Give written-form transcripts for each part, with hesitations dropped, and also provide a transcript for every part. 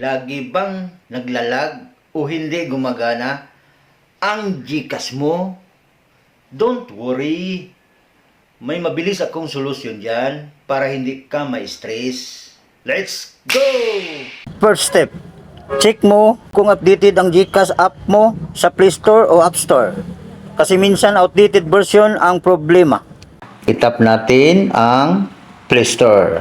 Lagi bang naglalag o hindi gumagana ang GCash mo? Don't worry. May mabilis akong solusyon dyan para hindi ka ma-stress. Let's go! First step, check mo kung updated ang GCash app mo sa Play Store o App Store. Kasi minsan outdated version ang problema. Itap natin ang Play Store.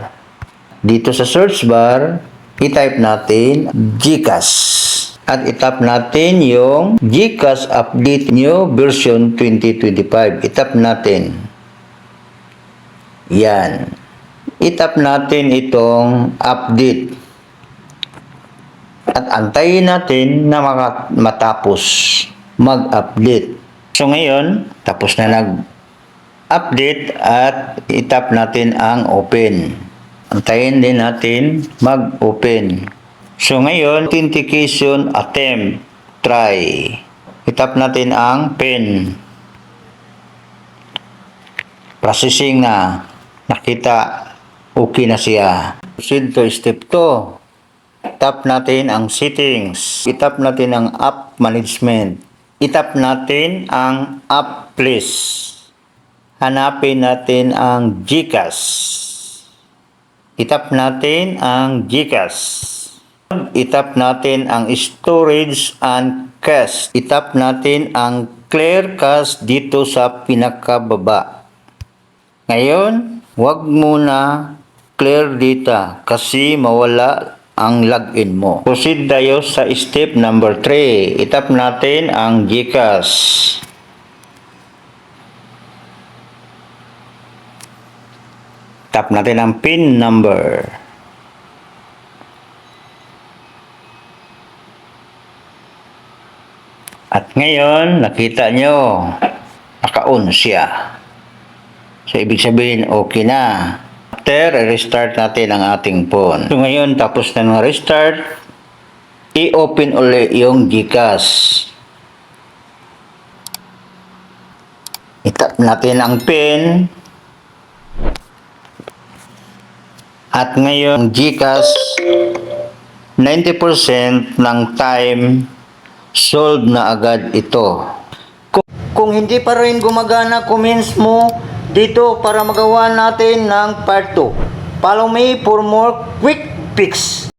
Dito sa search bar, i-type natin GCash. At itap natin yung GCash Update New Version 2025. Itap natin. Yan. Itap natin itong update. At antayin natin na matapos mag-update. So ngayon, tapos na nag-update at itap natin ang open. Antayin din natin mag-open. So ngayon, authentication attempt. Try. Itap natin ang PIN. Processing na. Nakita, okay na siya. Proceed to step 2. Tap natin ang settings. Itap natin ang app management. Itap natin ang app list. Hanapin natin ang GCash. Itap natin ang GCash. Itap natin ang storage and cache. Itap natin ang clear cache dito sa pinakababa. Ngayon, huwag muna clear data kasi mawala ang login mo. Proceed tayo sa step number 3. Itap natin ang GCash. Tap natin ang PIN number. At ngayon, nakita nyo, naka-on siya. So, ibig sabihin, okay na. After, restart natin ang ating phone. So, ngayon, tapos na ng restart, i-open ulit yung GCash. Itap natin ang PIN. At ngayon, GCash, 90% ng time, solved na agad ito. Kung hindi pa rin gumagana, comments mo dito para magawa natin ng part 2. Follow me for more quick fix.